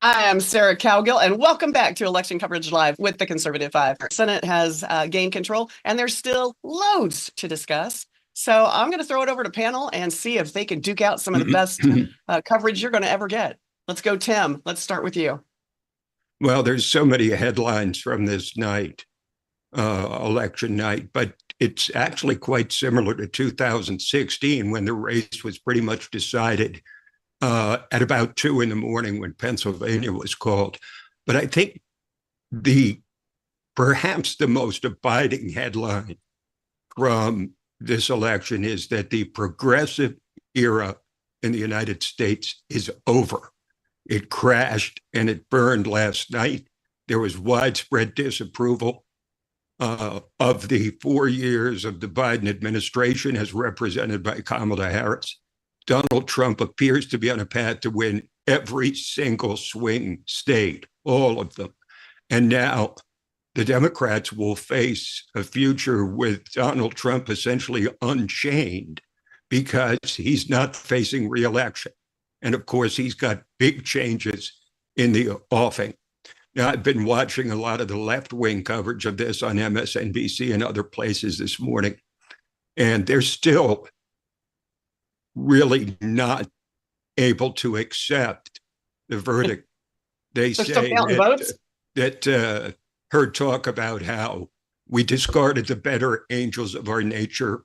I am Sarah Cowgill, and welcome back to Election Coverage Live with the Conservative Five. Our Senate has gained control, and there's still loads to discuss. So I'm going to throw it over to panel and see if they can duke out some of the best coverage you're going to ever get. Let's go, Tim. Let's start with you. Well, there's so many headlines from this night, election night, but it's actually quite similar to 2016 when the race was pretty much decided at about 2 in the morning when Pennsylvania was called. But I think the perhaps the most abiding headline from this election is that the progressive era in the United States is over. It crashed and it burned last night. There was widespread disapproval of the 4 years of the Biden administration as represented by Kamala Harris. Donald Trump appears to be on a path to win every single swing state, all of them. And now the Democrats will face a future with Donald Trump essentially unchained because he's not facing reelection. And of course, he's got big changes in the offing. Now, I've been watching a lot of the left-wing coverage of this on MSNBC and other places this morning, and they're still really not able to accept the verdict. They say that her talk about how we discarded the better angels of our nature,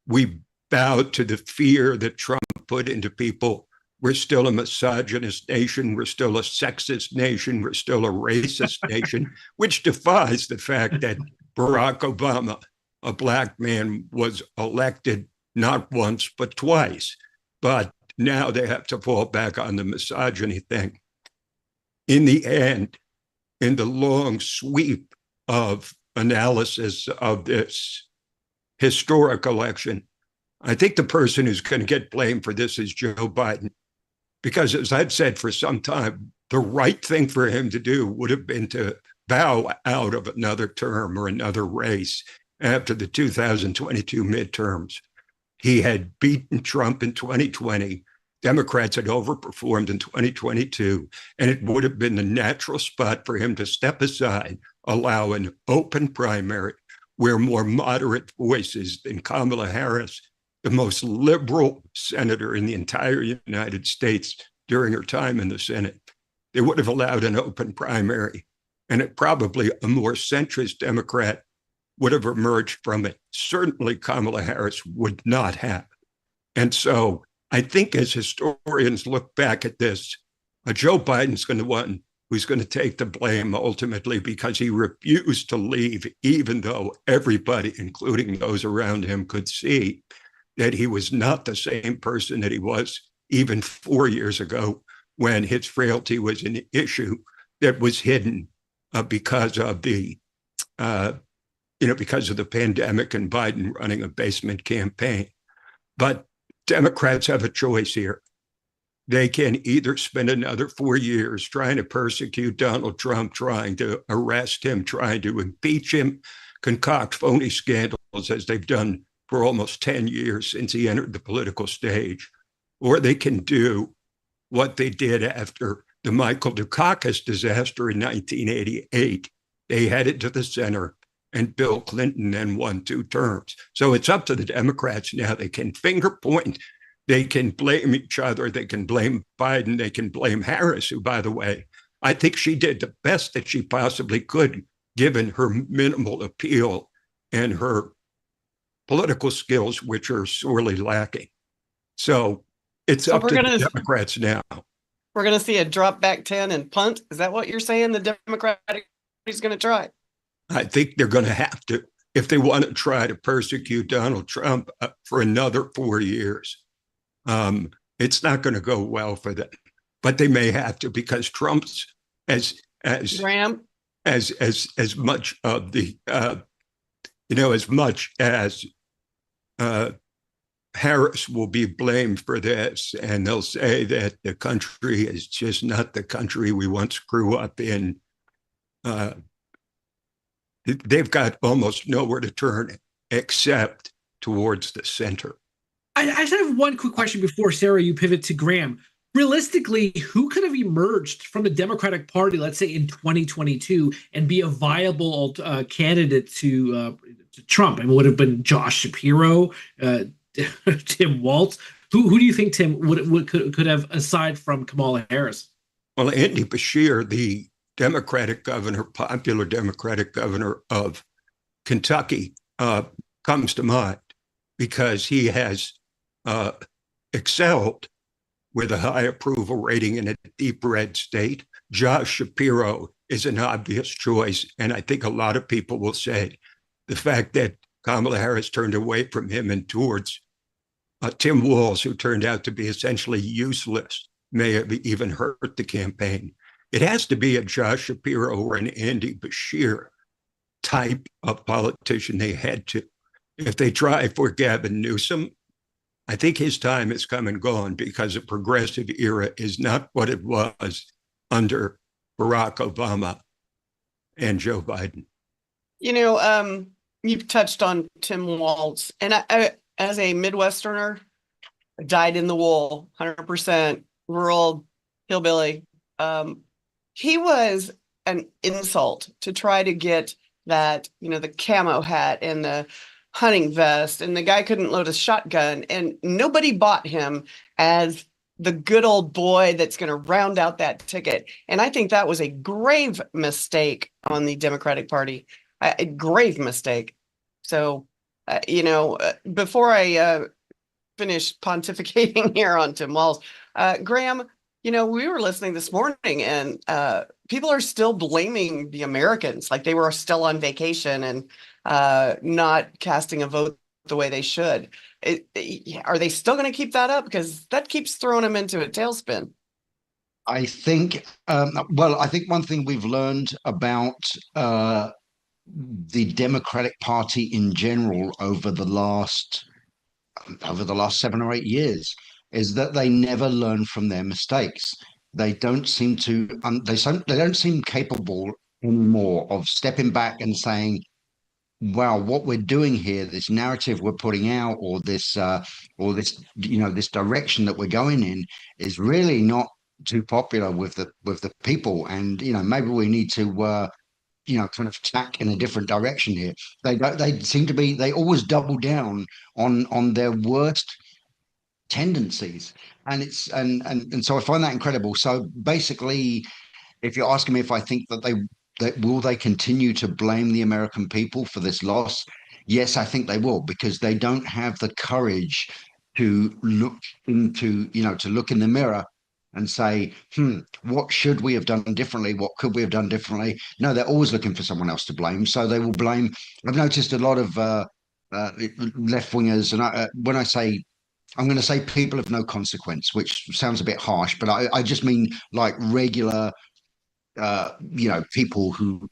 we bowed to the fear that Trump put into people. We're still a misogynist nation. We're still a sexist nation. We're still a racist nation, which defies the fact that Barack Obama, a black man, was elected not once, but twice. But now they have to fall back on the misogyny thing. In the end, in the long sweep of analysis of this historic election, I think the person who's going to get blamed for this is Joe Biden. Because as I've said for some time, the right thing for him to do would have been to bow out of another term or another race after the 2022 midterms. He had beaten Trump in 2020. Democrats had overperformed in 2022, and it would have been the natural spot for him to step aside, allow an open primary where more moderate voices than Kamala Harris, the most liberal senator in the entire United States during her time in the Senate, they would have allowed an open primary, and probably a more centrist Democrat would have emerged from it. Certainly Kamala Harris would not have. And so I think as historians look back at this, Joe Biden's going to one who's going to take the blame ultimately because he refused to leave, even though everybody, including those around him, could see that he was not the same person that he was even 4 years ago when his frailty was an issue that was hidden because of the because of the pandemic and Biden running a basement campaign. But Democrats have a choice here. They can either spend another 4 years trying to persecute Donald Trump, trying to arrest him, trying to impeach him, concoct phony scandals as they've done for almost 10 years since he entered the political stage, or they can do what they did after the Michael Dukakis disaster in 1988. They headed to the center, and Bill Clinton then won 2 terms. So it's up to the Democrats now. They can finger point. They can blame each other. They can blame Biden. They can blame Harris, who, by the way, I think she did the best that she possibly could, given her minimal appeal and her political skills, which are sorely lacking. So it's up to the Democrats now. We're going to see a drop back 10 and punt. Is that what you're saying? The Democratic is going to try? I think they're going to have to, if they want to try to persecute Donald Trump for another 4 years. It's not going to go well for them, but they may have to, because Trump's as much of the as much as Harris will be blamed for this, and they'll say that the country is just not the country we once grew up in. They've got almost nowhere to turn except towards the center. I just have one quick question before, Sarah, you pivot to Graham. realistically, who could have emerged from the Democratic Party, let's say in 2022, and be a viable candidate to Trump? It would have been Josh Shapiro, Tim Walz. Who do you think, Tim, could have, aside from Kamala Harris? Well, Andy Beshear, the Democratic governor, popular Democratic governor of Kentucky, comes to mind because he has excelled with a high approval rating in a deep red state. Josh Shapiro is an obvious choice. And I think a lot of people will say the fact that Kamala Harris turned away from him and towards Tim Walz, who turned out to be essentially useless, may have even hurt the campaign. It has to be a Josh Shapiro or an Andy Beshear type of politician they had to. If they try for Gavin Newsom, I think his time has come and gone because the progressive era is not what it was under Barack Obama and Joe Biden. You've touched on Tim Walz, and I as a Midwesterner, dyed in the wool, 100% rural hillbilly. He was an insult to try to get that, the camo hat and the hunting vest, and the guy couldn't load a shotgun, and nobody bought him as the good old boy that's going to round out that ticket. And I think that was a grave mistake on the Democratic Party, a grave mistake. So, before I finish pontificating here on Tim Walz, Graham, we were listening this morning, and people are still blaming the Americans, like they were still on vacation and not casting a vote the way they should. Are they still going to keep that up? Because that keeps throwing them into a tailspin. I think, I think one thing we've learned about the Democratic Party in general over the last 7 or 8 years is that they never learn from their mistakes. They don't seem to. They don't seem capable anymore of stepping back and saying, "Wow, what we're doing here, this narrative we're putting out, or this, this direction that we're going in, is really not too popular with the people, and maybe we need to." Kind of tack in a different direction here. They seem to be. They always double down on their worst tendencies, and so I find that incredible. So basically, if you're asking me if I think that will they continue to blame the American people for this loss, yes, I think they will, because they don't have the courage to look to look in the mirror and say, what should we have done differently? What could we have done differently? No, they're always looking for someone else to blame. So they will blame. I've noticed a lot of left wingers, and when I say, I'm going to say people of no consequence, which sounds a bit harsh, but I just mean like regular, people who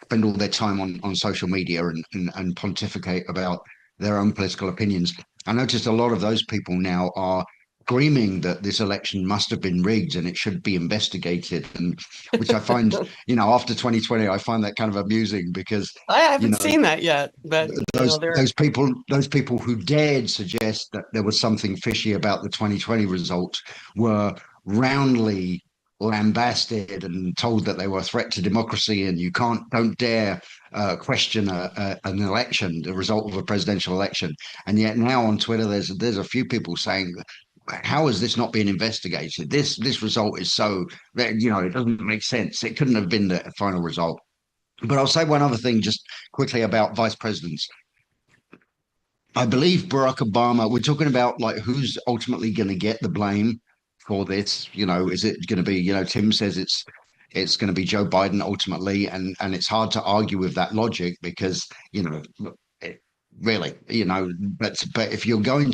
spend all their time on social media and pontificate about their own political opinions. I noticed a lot of those people now are screaming that this election must have been rigged and it should be investigated, and which I find, after 2020, I find that kind of amusing because I haven't seen that yet. But those people who dared suggest that there was something fishy about the 2020 result were roundly lambasted and told that they were a threat to democracy, and you don't dare question an election, the result of a presidential election. And yet now on Twitter, there's a few people saying, how is this not being investigated? This result is so, it doesn't make sense. It couldn't have been the final result. But I'll say one other thing just quickly about vice presidents. I believe Barack Obama, we're talking about like who's ultimately going to get the blame for this. Is it going to be, Tim says it's going to be Joe Biden ultimately, and it's hard to argue with that logic because, really, but if you're going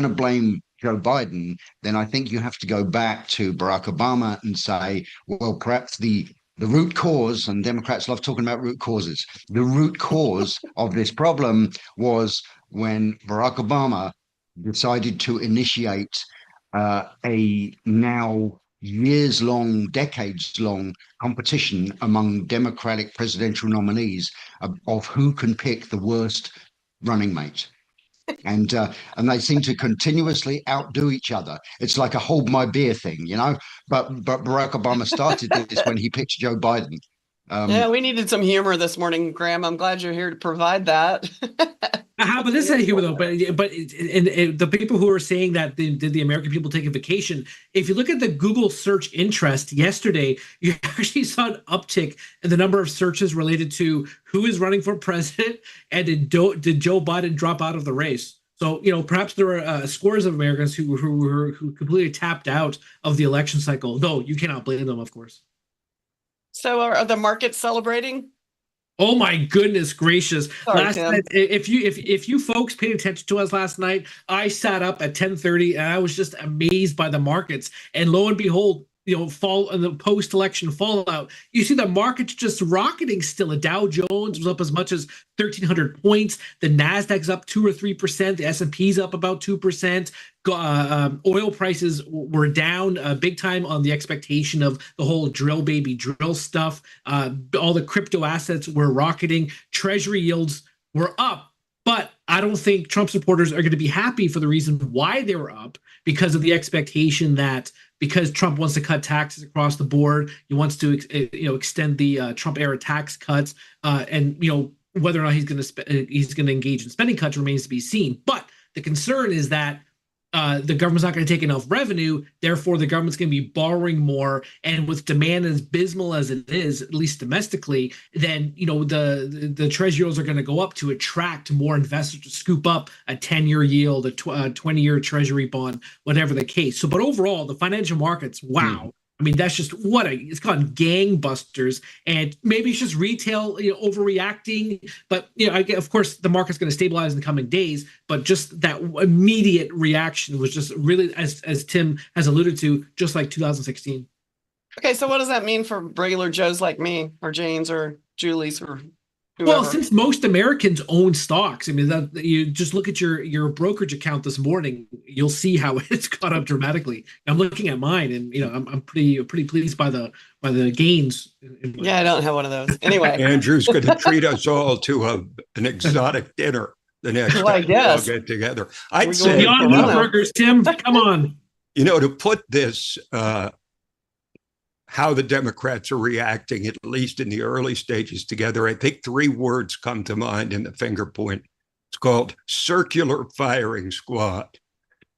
to blame Joe Biden, then I think you have to go back to Barack Obama and say, well, perhaps the root cause, and Democrats love talking about root causes. The root cause of this problem was when Barack Obama decided to initiate a now years-long, decades-long competition among Democratic presidential nominees of who can pick the worst running mate. and they seem to continuously outdo each other. It's like a hold my beer thing, you know. But Barack Obama started this when he picked Joe Biden. Yeah, we needed some humor this morning, Graham. I'm glad you're here to provide that. But this is humor though. But the people who are saying that did the American people take a vacation? If you look at the Google search interest yesterday, you actually saw an uptick in the number of searches related to who is running for president and did Joe Biden drop out of the race. So perhaps there are scores of Americans who completely tapped out of the election cycle. Though you cannot blame them, of course. So are the markets celebrating? Oh my goodness gracious! Sorry, last Tim. night, if you folks paid attention to us last night, I sat up at 10:30 and I was just amazed by the markets. And lo and behold, fall in the post-election fallout, you see the markets just rocketing still. The Dow Jones was up as much as 1,300 points. The Nasdaq's up 2 or 3%. The S&P's up about 2%. Oil prices were down big time on the expectation of the whole drill baby drill stuff. All the crypto assets were rocketing. Treasury yields were up. But I don't think Trump supporters are going to be happy for the reason why they were up, because of the expectation that because Trump wants to cut taxes across the board, he wants to extend the Trump era tax cuts, and whether or not he's going to engage in spending cuts remains to be seen. But the concern is that the government's not going to take enough revenue. Therefore, the government's going to be borrowing more. And with demand as abysmal as it is, at least domestically, then the treasury yields are going to go up to attract more investors to scoop up a 10-year yield, a 20-year treasury bond, whatever the case. So, but overall, the financial markets, wow. I mean, that's just it's gone gangbusters, and maybe it's just retail, overreacting. But of course, the market's going to stabilize in the coming days. But just that immediate reaction was just really, as Tim has alluded to, just like 2016. Okay, so what does that mean for regular Joes like me, or Janes, or Julie's, or whoever? Well, since most Americans own stocks, I mean, that you just look at your brokerage account this morning, you'll see how it's gone up dramatically. I'm looking at mine, and I'm pretty pleased by the gains. Yeah, I don't have one of those. Anyway, Andrew's going to treat us all to an exotic dinner the next time we all get together. I'd say beyond meat burgers, Tim. Come on. To put this. How the Democrats are reacting, at least in the early stages together, I think 3 words come to mind in the finger point. It's called circular firing squad.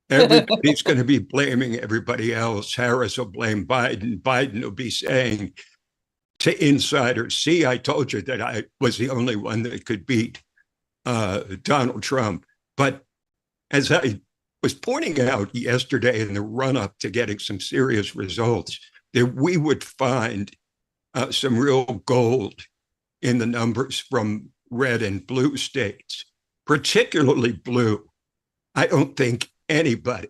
Everybody's going to be blaming everybody else. Harris will blame Biden. Biden will be saying to insiders, see, I told you that I was the only one that could beat Donald Trump. But as I was pointing out yesterday in the run-up to getting some serious results, that we would find some real gold in the numbers from red and blue states, particularly blue. I don't think anybody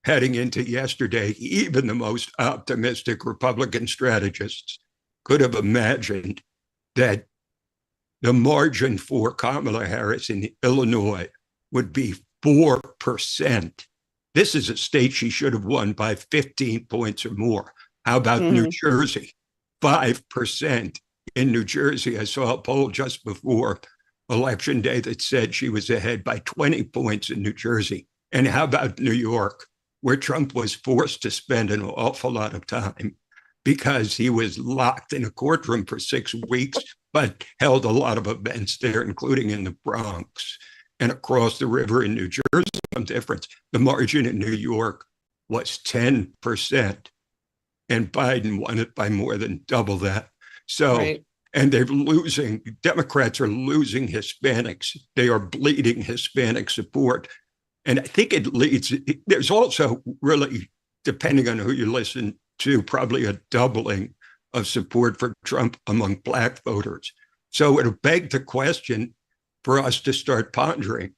heading into yesterday, even the most optimistic Republican strategists, could have imagined that the margin for Kamala Harris in Illinois would be 4%. This is a state she should have won by 15 points or more. How about New Jersey? 5% in New Jersey. I saw a poll just before Election Day that said she was ahead by 20 points in New Jersey. And how about New York, where Trump was forced to spend an awful lot of time because he was locked in a courtroom for 6 weeks, but held a lot of events there, including in the Bronx and across the river in New Jersey. Some difference. The margin in New York was 10%. And Biden won it by more than double that. So, and Democrats are losing Hispanics. They are bleeding Hispanic support. And I think there's also really, depending on who you listen to, probably a doubling of support for Trump among Black voters. So it'll beg the question for us to start pondering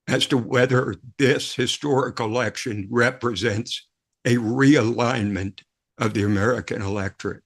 as to whether this historic election represents a realignment of the American electorate.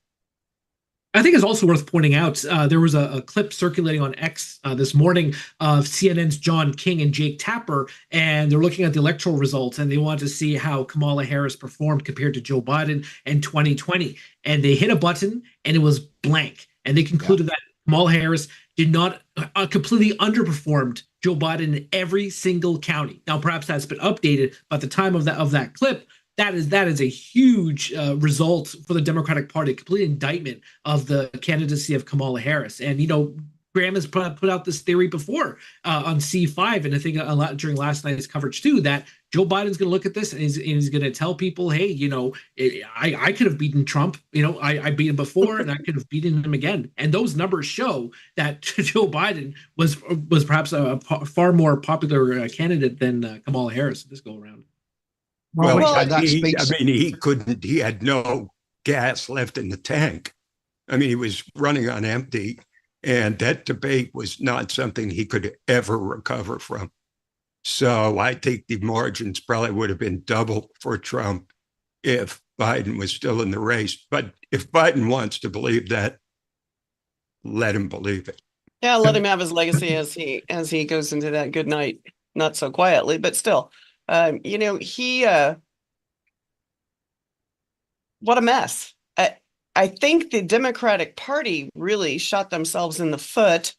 I think it's also worth pointing out, there was a clip circulating on X this morning of CNN's John King and Jake Tapper, and they're looking at the electoral results, and they wanted to see how Kamala Harris performed compared to Joe Biden in 2020. And they hit a button, and it was blank. And they concluded that Kamala Harris did not completely underperformed Joe Biden in every single county. Now, perhaps that's been updated, but at the time of that clip, that is a huge result for the Democratic Party, a complete indictment of the candidacy of Kamala Harris. And Graham has put out this theory before on C5, and I think a lot during last night's coverage too, that Joe Biden's going to look at this and he's going to tell people, hey, I could have beaten Trump. I beat him before, and I could have beaten him again. And those numbers show that Joe Biden was perhaps a far more popular candidate than Kamala Harris this go around. Well, he couldn't. He had no gas left in the tank. I mean, he was running on empty. And that debate was not something he could ever recover from. So I think the margins probably would have been double for Trump if Biden was still in the race. But if Biden wants to believe that, let him believe it. Yeah, let him have his legacy as he goes into that good night, not so quietly, but still. What a mess. I think the Democratic Party really shot themselves in the foot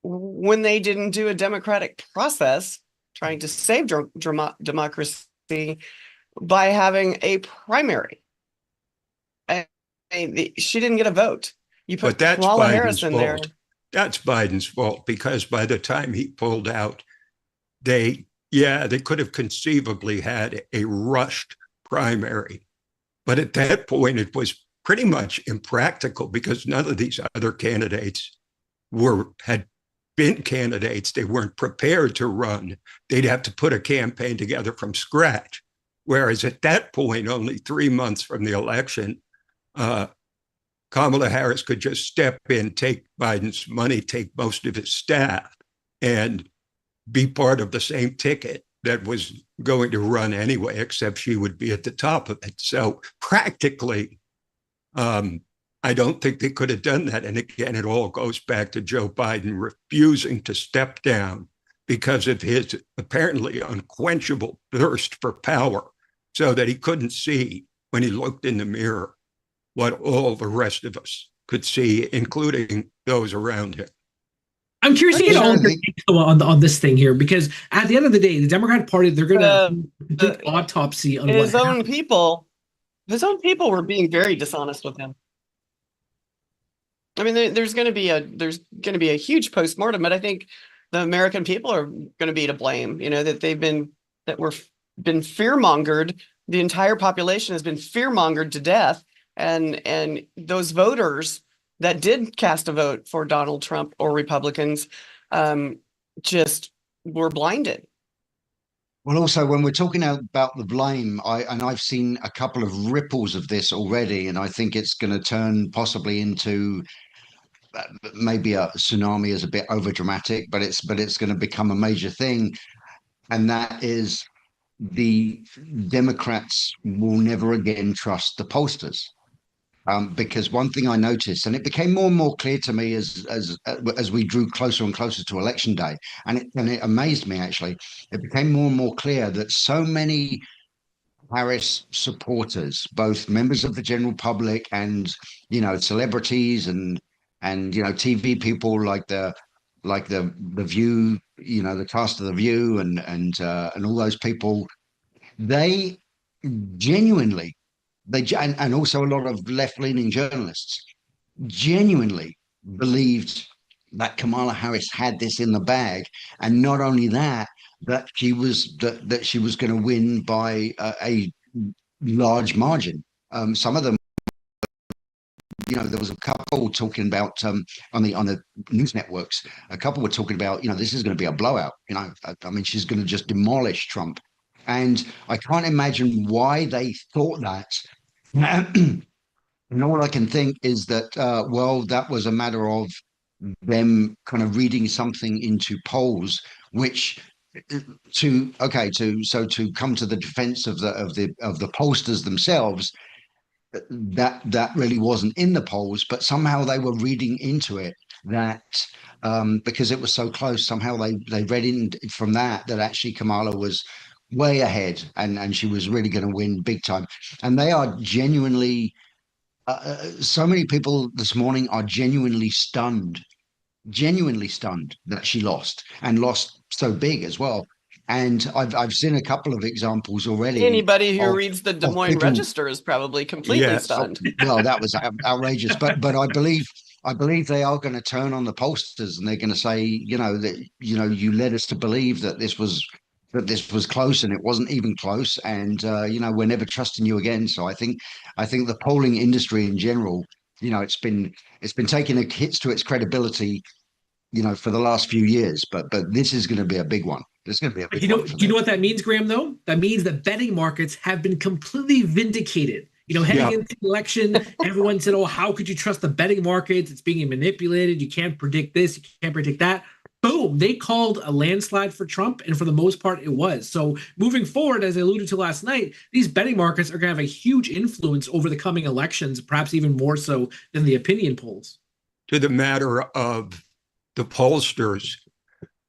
when they didn't do a democratic process trying to save democracy by having a primary. She didn't get a vote. You put Kamala Harris in there. That's Biden's fault, because by the time he pulled out, they could have conceivably had a rushed primary. But at that point, it was pretty much impractical because none of these other candidates had been candidates. They weren't prepared to run. They'd have to put a campaign together from scratch. Whereas at that point, only 3 months from the election, Kamala Harris could just step in, take Biden's money, take most of his staff, and be part of the same ticket that was going to run anyway, except she would be at the top of it. So practically, I don't think they could have done that. And again, it all goes back to Joe Biden refusing to step down because of his apparently unquenchable thirst for power, so that he couldn't see when he looked in the mirror what all the rest of us could see, including those around him. I'm curious to get all your takes on this thing here, because at the end of the day, the Democratic Party, they're going to do an autopsy on his what own happened. people. His own people were being very dishonest with him. I mean, there's going to be a huge postmortem, but I think the American people are going to be to blame. That we're been fearmongered. The entire population has been fearmongered to death, and those voters that did cast a vote for Donald Trump or Republicans just were blinded. Well, also, when we're talking about the blame, I've seen a couple of ripples of this already, and I think it's going to turn possibly into maybe a tsunami is a bit over dramatic, but it's going to become a major thing, and that is the Democrats will never again trust the pollsters. Because one thing I noticed, and it became more and more clear to me as we drew closer and closer to election day, and it amazed me actually. It became more and more clear that so many Harris supporters, both members of the general public and celebrities and TV people like the View, the cast of the View and all those people, they genuinely. And also a lot of left-leaning journalists genuinely believed that Kamala Harris had this in the bag, and not only that she was going to win by a large margin. Some of them, there was a couple talking about on the news networks. A couple were talking about this is going to be a blowout. I mean, she's going to just demolish Trump, and I can't imagine why they thought that. And all I can think is that, that was a matter of them kind of reading something into polls, which to come to the defense of the pollsters themselves, that really wasn't in the polls, but somehow they were reading into it that because it was so close, somehow they read in from that actually Kamala was way ahead and she was really going to win big time. And they are genuinely so many people this morning are genuinely stunned genuinely stunned that she lost and lost so big as well. And I've seen a couple of examples already Anybody who of reads the Des of Moines people. Register is probably completely Yes. Oh, stunned. well, that was outrageous. But I believe they are going to turn on the pollsters and they're going to say, that you led us to believe that this was close and it wasn't even close, and we're never trusting you again. So I think the polling industry in general, it's been taking hits to its credibility, for the last few years, but this is going to be a big one. This is going to be a big one for Do you them. know what that means, Graham, though? That means the betting markets have been completely vindicated. Heading Yeah. into the election, everyone said, oh, how could you trust the betting markets? It's being manipulated. You can't predict this. You can't predict that. Boom. They called a landslide for Trump. And for the most part, it was. So moving forward, as I alluded to last night, these betting markets are going to have a huge influence over the coming elections, perhaps even more so than the opinion polls. To the matter of the pollsters,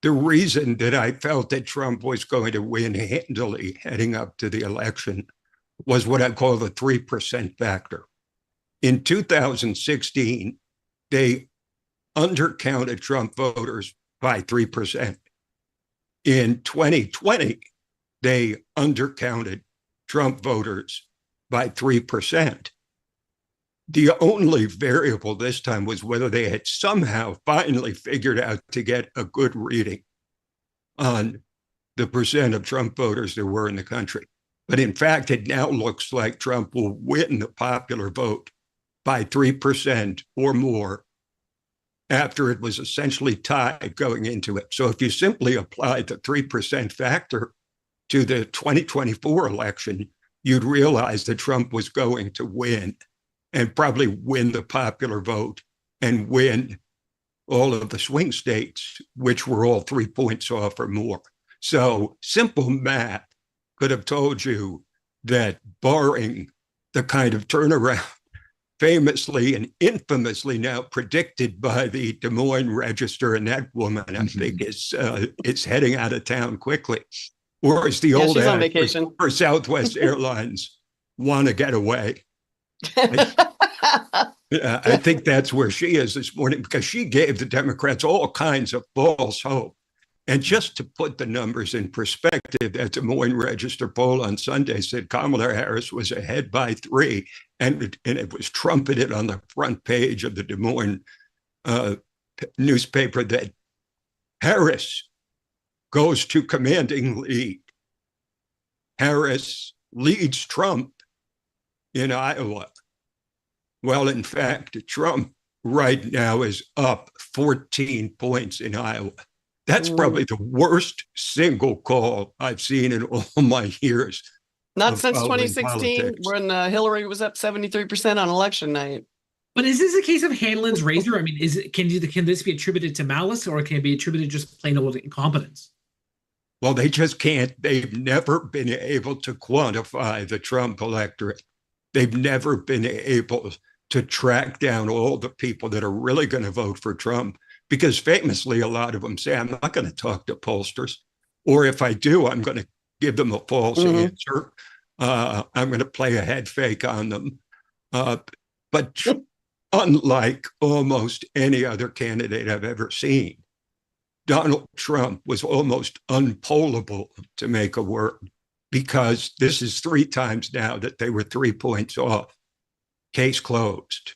the reason that I felt that Trump was going to win handily heading up to the election was what I call the 3% factor. In 2016, they undercounted Trump voters by 3%. In 2020, they undercounted Trump voters by 3%. The only variable this time was whether they had somehow finally figured out to get a good reading on the percent of Trump voters there were in the country. But in fact, it now looks like Trump will win the popular vote by 3% or more after it was essentially tied going into it. So if you simply apply the 3% factor to the 2024 election, you'd realize that Trump was going to win and probably win the popular vote and win all of the swing states, which were all 3 points off or more. So simple math could have told you that, barring the kind of turnaround famously and infamously now predicted by the Des Moines Register, and that woman, I think, is heading out of town quickly. Or as the old she's on vacation. for Southwest Airlines, want to get away. I think that's where she is this morning, because she gave the Democrats all kinds of false hope. And just to put the numbers in perspective, that Des Moines Register poll on Sunday said Kamala Harris was ahead by 3, and it was trumpeted on the front page of the Des Moines newspaper that Harris goes to commanding lead. Harris leads Trump in Iowa. Well, in fact, Trump right now is up 14 points in Iowa. That's probably the worst single call I've seen in all my years. Not since 2016, when Hillary was up 73% on election night. But is this a case of Hanlon's razor? I mean, can this be attributed to malice, or can it be attributed just plain old incompetence? Well, they just can't. They've never been able to quantify the Trump electorate. They've never been able to track down all the people that are really going to vote for Trump, because famously, a lot of them say, I'm not going to talk to pollsters, or if I do, I'm going to give them a false answer. I'm going to play a head fake on them. But unlike almost any other candidate I've ever seen, Donald Trump was almost unpollable, to make a word, because this is 3 times now that they were 3 points off. Case closed.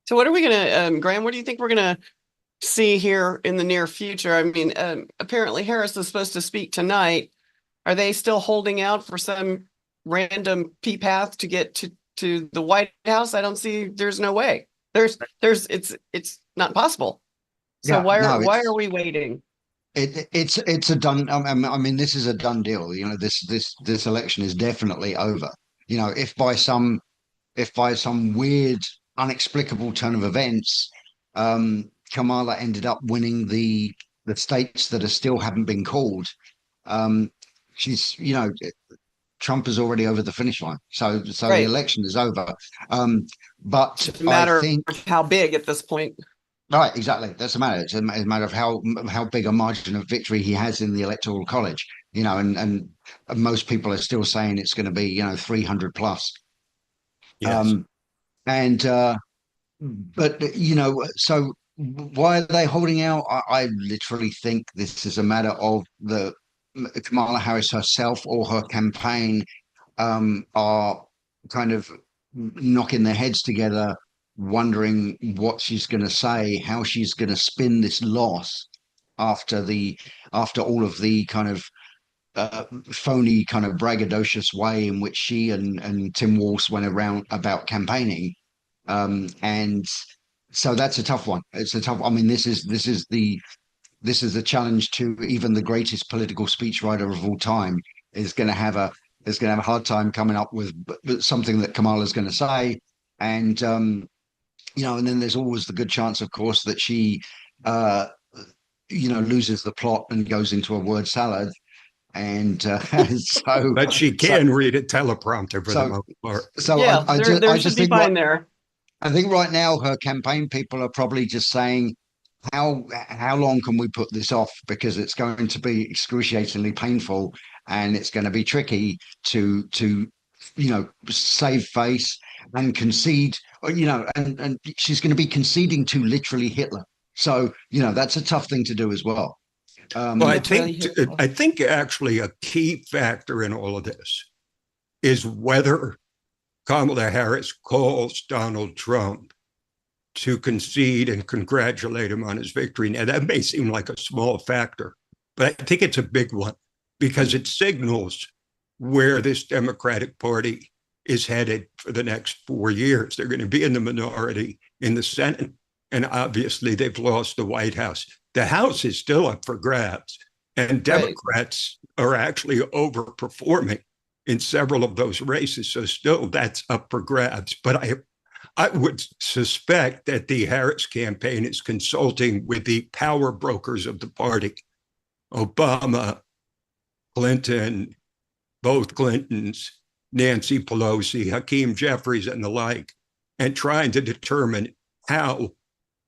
So what are we going to, Graham, what do you think we're going to see here in the near future? I mean, apparently Harris is supposed to speak tonight. Are they still holding out for some random path to get to the White House? I don't see, there's no way. It's not possible. So why are we waiting? It's a done. I mean, this is a done deal. This election is definitely over. If by some weird, inexplicable turn of events, Kamala ended up winning the states that still haven't been called, she's Trump is already over the finish line. So right. The election is over. But it's a matter of how big at this point. Right, exactly. That's a matter. It's a matter of how big a margin of victory he has in the Electoral College. And most people are still saying it's going to be 300 plus. Yes. But so why are they holding out? I literally think this is a matter of the Kamala Harris herself or her campaign are kind of knocking their heads together, wondering what she's going to say, how she's going to spin this loss after all of the kind of phony, kind of braggadocious way in which she and Tim Walz went around about campaigning. And so that's a tough one. It's a tough. I mean, this is the challenge to even the greatest political speechwriter of all time is going to have a hard time coming up with something that Kamala's going to say, and and then there's always the good chance, of course, that she loses the plot and goes into a word salad, and so. But she can read a teleprompter for the most part. So yeah, there should be fine there. I think right now her campaign people are probably just saying, how long can we put this off, because it's going to be excruciatingly painful and it's going to be tricky to save face and concede, and she's going to be conceding to literally Hitler, so that's a tough thing to do as well. Well, I think actually a key factor in all of this is whether Kamala Harris calls Donald Trump to concede and congratulate him on his victory. Now, that may seem like a small factor, but I think it's a big one because it signals where this Democratic Party is headed for the next 4 years. They're going to be in the minority in the Senate, and obviously they've lost the White House. The House is still up for grabs, and Democrats are actually overperforming in several of those races. So still that's up for grabs. But I would suspect that the Harris campaign is consulting with the power brokers of the party, Obama, Clinton, both Clintons, Nancy Pelosi, Hakeem Jeffries, and the like, and trying to determine how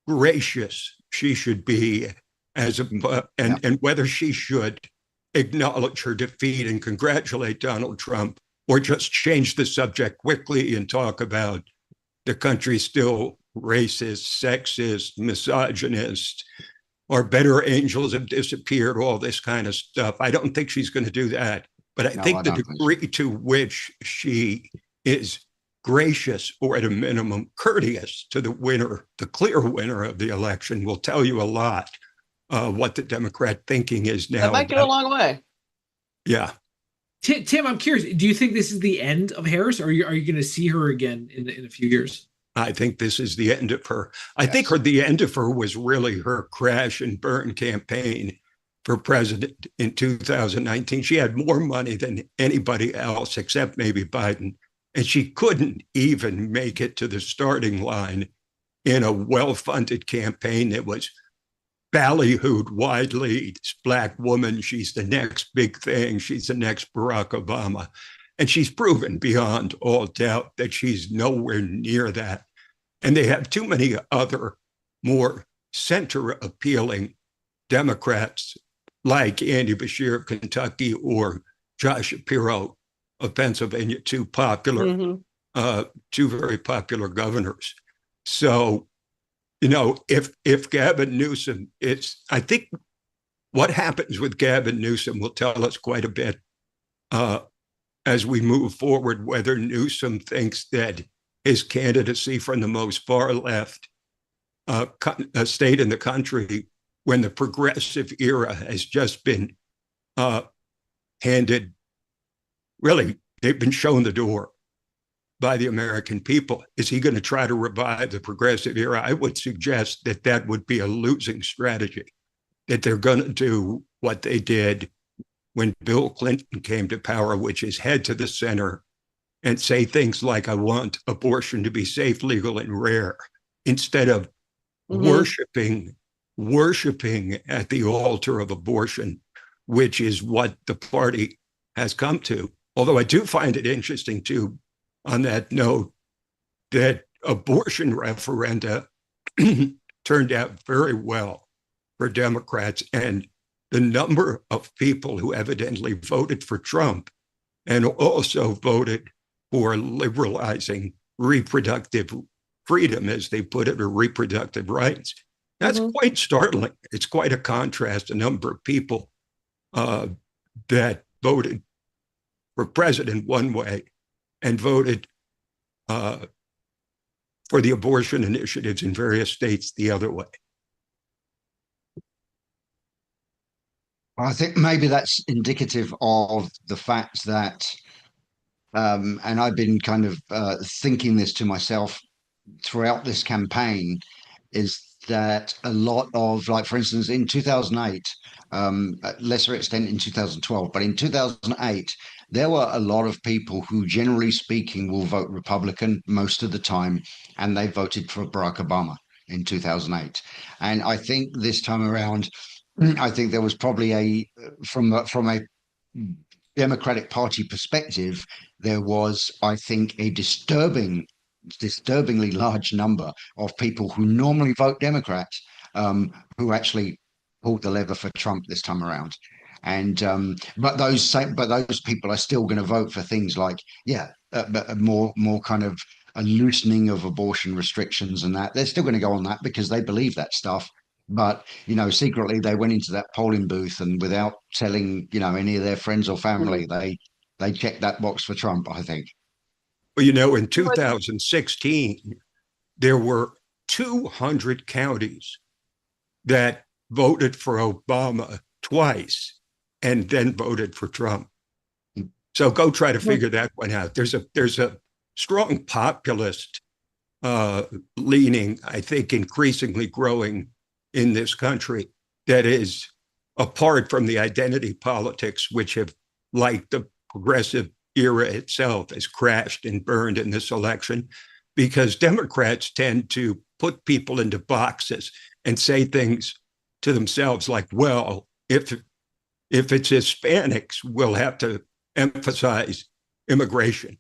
gracious she should be and whether she should acknowledge her defeat and congratulate Donald Trump, or just change the subject quickly and talk about the country's still racist, sexist, misogynist, or better angels have disappeared, all this kind of stuff. I don't think she's going to do that. But I think the degree to which she is gracious, or at a minimum courteous, to the winner, the clear winner of the election, will tell you a lot what the Democrat thinking is now. That might go a long way. Yeah. Tim, I'm curious. Do you think this is the end of Harris, or are you going to see her again in a few years? I think this is the end of her. I think the end of her was really her crash and burn campaign for president in 2019. She had more money than anybody else, except maybe Biden, and she couldn't even make it to the starting line in a well-funded campaign that was ballyhooed widely. This Black woman, she's the next big thing. She's the next Barack Obama. And she's proven beyond all doubt that she's nowhere near that. And they have too many other more center-appealing Democrats like Andy Beshear of Kentucky or Josh Shapiro of Pennsylvania, two very popular governors. So, if Gavin Newsom, I think what happens with Gavin Newsom will tell us quite a bit as we move forward, whether Newsom thinks that his candidacy from the most far left state in the country, when the progressive era has just been handed, really, they've been shown the door by the American people. Is he going to try to revive the progressive era? I would suggest that that would be a losing strategy, that they're going to do what they did when Bill Clinton came to power, which is head to the center and say things like, I want abortion to be safe, legal, and rare, instead of worshiping at the altar of abortion, which is what the party has come to. Although I do find it interesting, too, on that note, that abortion referenda turned out very well for Democrats, and the number of people who evidently voted for Trump and also voted for liberalizing reproductive freedom, as they put it, or reproductive rights, That's quite startling. It's quite a contrast. A number of people that voted for president one way and voted for the abortion initiatives in various states the other way. I think maybe that's indicative of the fact that, and I've been kind of thinking this to myself throughout this campaign, is that a lot of, like, for instance, in 2008, at lesser extent in 2012, but in 2008, there were a lot of people who, generally speaking, will vote Republican most of the time, and they voted for Barack Obama in 2008. And I think this time around, I think there was probably from a Democratic Party perspective, there was, I think, a disturbingly large number of people who normally vote Democrat, who actually pulled the lever for Trump this time around. And but those people are still going to vote for things like, more kind of a loosening of abortion restrictions, and that they're still going to go on that because they believe that stuff. But, secretly they went into that polling booth, and without telling, any of their friends or family, they checked that box for Trump, I think. Well, in 2016, there were 200 counties that voted for Obama twice and then voted for Trump. So go try to figure that one out. There's a strong populist leaning, I think, increasingly growing in this country that is apart from the identity politics, which have, like the progressive era itself, has crashed and burned in this election, because Democrats tend to put people into boxes and say things to themselves like, well, if it's Hispanics, we'll have to emphasize immigration.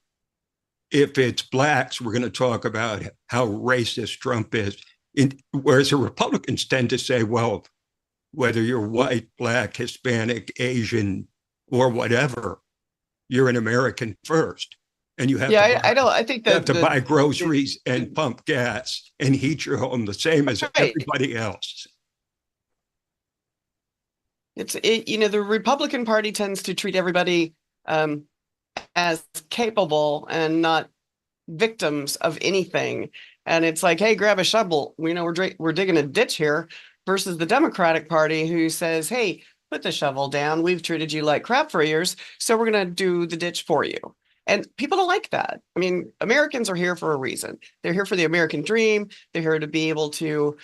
If it's blacks, we're going to talk about how racist Trump is. Whereas the Republicans tend to say, well, whether you're white, black, Hispanic, Asian, or whatever, you're an American first. And you have to buy groceries and pump gas and heat your home the same as everybody else. The Republican Party tends to treat everybody as capable and not victims of anything. And it's like, hey, grab a shovel. We're digging a ditch here, versus the Democratic Party, who says, hey, put the shovel down. We've treated you like crap for years, so we're going to do the ditch for you. And people don't like that. I mean, Americans are here for a reason. They're here for the American dream. They're here to be able to,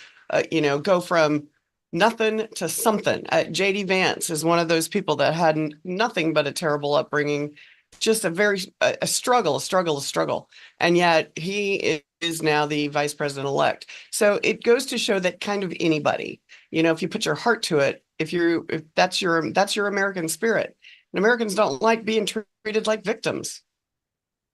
go from nothing to something. J.D. Vance is one of those people that had nothing but a terrible upbringing, just a struggle. And yet he is now the vice president elect. So it goes to show that kind of anybody, if you put your heart to it, if that's your American spirit. And Americans don't like being treated like victims.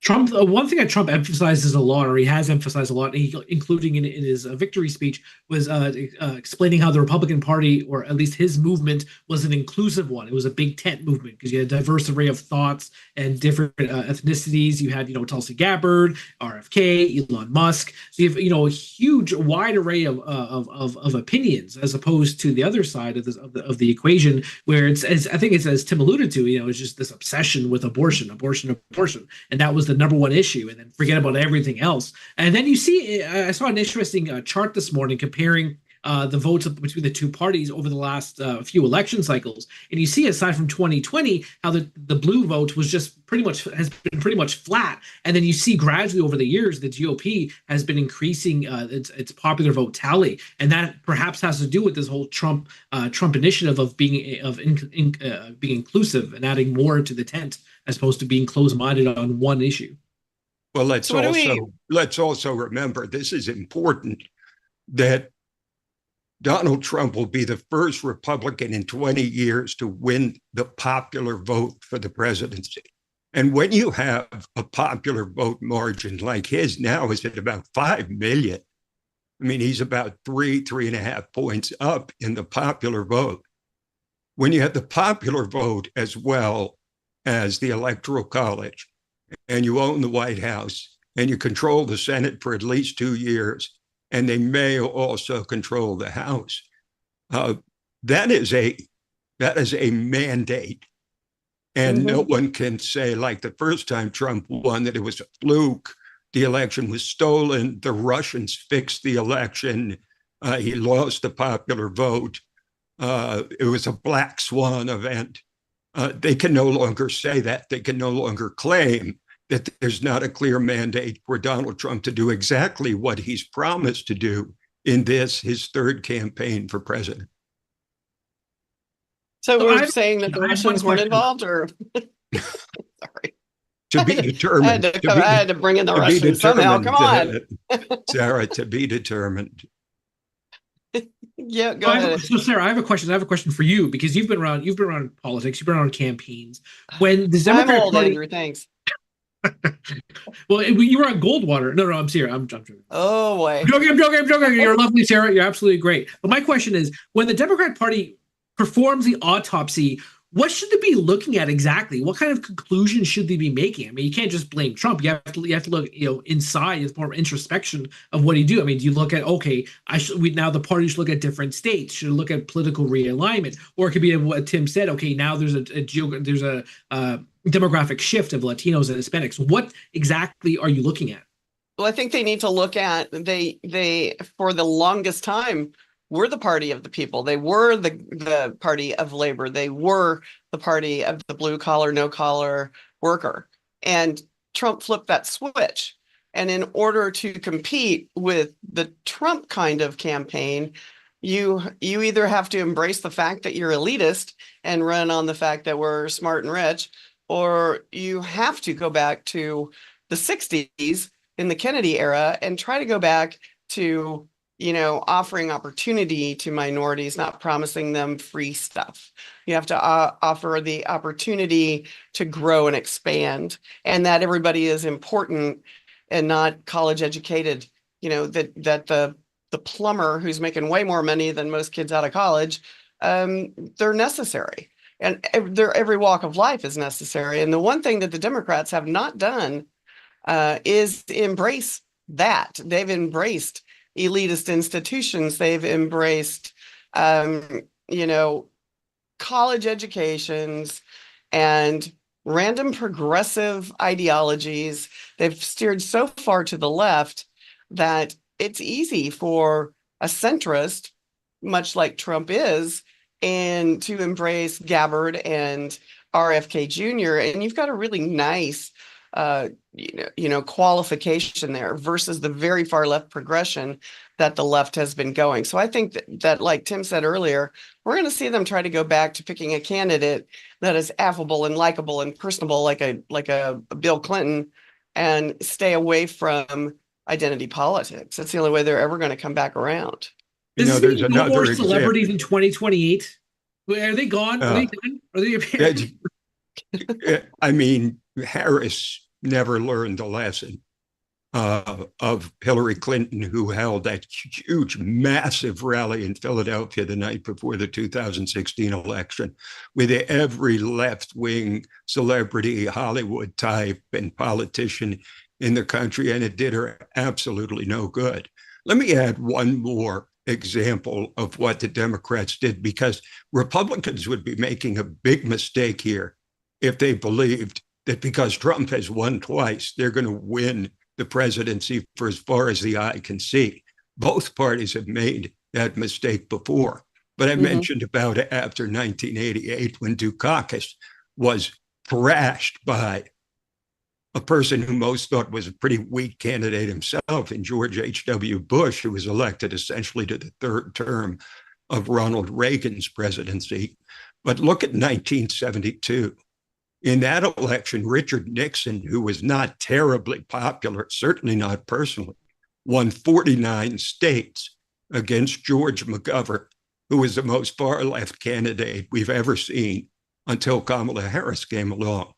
Trump, one thing that Trump emphasizes a lot, or he has emphasized a lot, including in his victory speech, was explaining how the Republican Party, or at least his movement, was an inclusive one. It was a big tent movement because you had a diverse array of thoughts and different ethnicities. You had, Tulsi Gabbard, RFK, Elon Musk. So you have, a huge, wide array of opinions, as opposed to the other side of the equation, where I think it's, as Tim alluded to, it's just this obsession with abortion, and that was the number one issue, and then forget about everything else. And then you see, I saw an interesting chart this morning comparing the votes between the two parties over the last few election cycles, and you see, aside from 2020, how the blue vote has been pretty much flat, and then you see gradually over the years the GOP has been increasing its popular vote tally, and that perhaps has to do with this whole Trump initiative of being inclusive and adding more to the tent, as opposed to being closed-minded on one issue. Well, let's also remember, this is important, that Donald Trump will be the first Republican in 20 years to win the popular vote for the presidency. And when you have a popular vote margin like his now is at about 5 million, I mean, he's about 3.5 points up in the popular vote. When you have the popular vote as well as the Electoral College, and you own the White House, and you control the Senate for at least 2 years, and they may also control the House. That is a mandate. And no one can say, like the first time Trump won, that it was a fluke. The election was stolen. The Russians fixed the election. He lost the popular vote. It was a black swan event. They can no longer say that. They can no longer claim that there's not a clear mandate for Donald Trump to do exactly what he's promised to do in this, his third campaign for president. So we're saying that the Russians weren't involved, or sorry. To be determined. I had to bring in the Russians somehow. Come on. Sarah, to be determined. Yeah, go ahead. So Sarah, I have a question for you, because you've been around politics, you've been around campaigns. When the Democratic I'm old, Party, Andrew, thanks. Well, you were on Goldwater. No, I'm serious. I'm joking. Oh boy. I'm joking. You're lovely, Sarah. You're absolutely great. But my question is, when the Democratic Party performs the autopsy, what should they be looking at exactly? What kind of conclusions should they be making? I mean, you can't just blame Trump. You have to look, inside. It's more introspection of what he do. I mean, do you look at, okay, now the party should look at different states, should look at political realignment, or it could be what Tim said. Okay, now there's a demographic shift of Latinos and Hispanics. What exactly are you looking at? Well, I think they need to look at they for the longest time were the party of the people. They were the party of labor. They were the party of the blue collar, no collar worker. And Trump flipped that switch. And in order to compete with the Trump kind of campaign, you either have to embrace the fact that you're elitist and run on the fact that we're smart and rich, or you have to go back to the 60s in the Kennedy era and try to go back to offering opportunity to minorities, not promising them free stuff. You have to offer the opportunity to grow and expand, and that everybody is important and not college educated. That the plumber who's making way more money than most kids out of college, they're necessary. And every walk of life is necessary. And the one thing that the Democrats have not done is embrace that. They've embraced elitist institutions. They've embraced, college educations and random progressive ideologies. They've steered so far to the left that it's easy for a centrist, much like Trump is, and to embrace Gabbard and RFK Jr. And you've got a really nice qualification there versus the very far left progression that the left has been going. So I think that like Tim said earlier, we're going to see them try to go back to picking a candidate that is affable and likable and personable, like a Bill Clinton, and stay away from identity politics. That's the only way they're ever going to come back around. There's another more celebrities in 2028. Are they gone? Are they done? Are they? I mean, Harris never learned the lesson of Hillary Clinton, who held that huge, massive rally in Philadelphia the night before the 2016 election, with every left-wing celebrity, Hollywood type, and politician in the country, and it did her absolutely no good. Let me add one more example of what the Democrats did, because Republicans would be making a big mistake here if they believed that because Trump has won twice, they're going to win the presidency for as far as the eye can see. Both parties have made that mistake before. But I mentioned about after 1988, when Dukakis was thrashed by a person who most thought was a pretty weak candidate himself in George H.W. Bush, who was elected essentially to the third term of Ronald Reagan's presidency. But look at 1972. In that election, Richard Nixon, who was not terribly popular, certainly not personally, won 49 states against George McGovern, who was the most far-left candidate we've ever seen until Kamala Harris came along.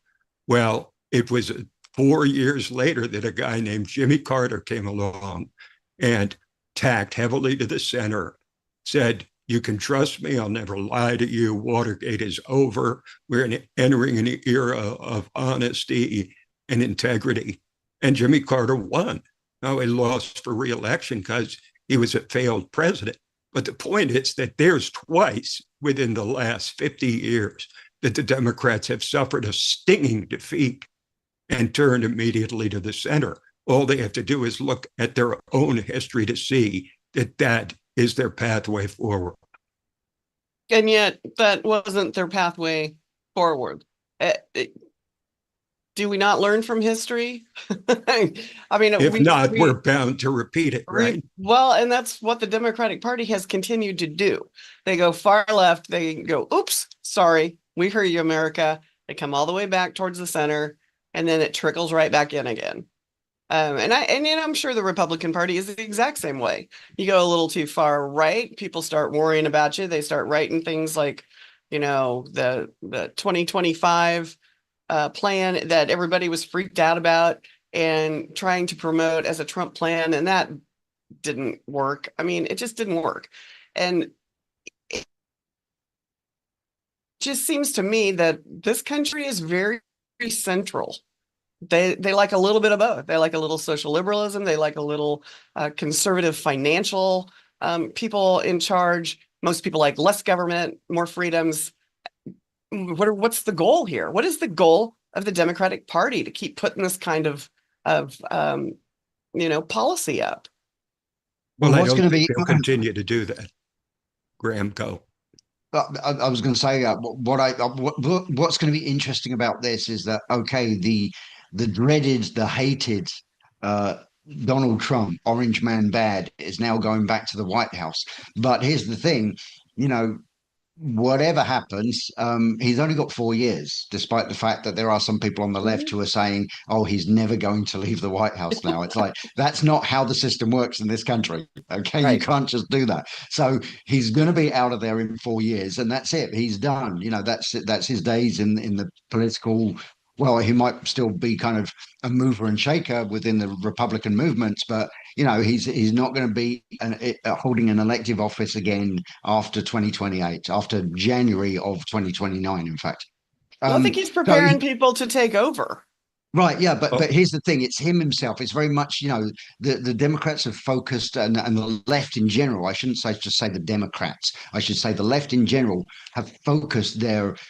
Well, it was 4 years later that a guy named Jimmy Carter came along and tacked heavily to the center, said, "You can trust me. I'll never lie to you. Watergate is over. We're entering an era of honesty and integrity." And Jimmy Carter won. Now, he lost for re-election because he was a failed president. But the point is that there's twice within the last 50 years that the Democrats have suffered a stinging defeat and turned immediately to the center. All they have to do is look at their own history to see that that is their pathway forward. And yet that wasn't their pathway forward. Do we not learn from history? I mean, if not, we're bound to repeat it, right? Well, and that's what the Democratic Party has continued to do. They go far left. They go, oops, sorry, we heard you, America. They come all the way back towards the center, and then it trickles right back in again. And I'm sure the Republican Party is the exact same way. You go a little too far right, people start worrying about you. They start writing things like, the 2025 plan that everybody was freaked out about and trying to promote as a Trump plan, and that didn't work. I mean, it just didn't work. And it just seems to me that this country is very, very central. They like a little bit of both. They like a little social liberalism. They like a little conservative financial people in charge. Most people like less government, more freedoms. What's the goal here? What is the goal of the Democratic Party to keep putting this kind of policy up? Well, I don't think they'll continue to do that. Graham, go. I was going to say what's going to be interesting about this is that, okay, the dreaded, the hated Donald Trump, Orange Man Bad, is now going back to the White House. But here's the thing, whatever happens, he's only got 4 years, despite the fact that there are some people on the left who are saying, oh, he's never going to leave the White House now. It's like, that's not how the system works in this country. Okay. Right. You can't just do that. So he's going to be out of there in 4 years, and that's it. He's done. That's his days in the political. Well, he might still be kind of a mover and shaker within the Republican movements, but he's not going to be holding an elective office again after 2028, after January of 2029. In fact, I think he's preparing people to take over. Right, yeah, but here's the thing: it's him himself. It's very much, the Democrats have focused, and the left in general. I shouldn't say just say the Democrats. I should say the left in general have focused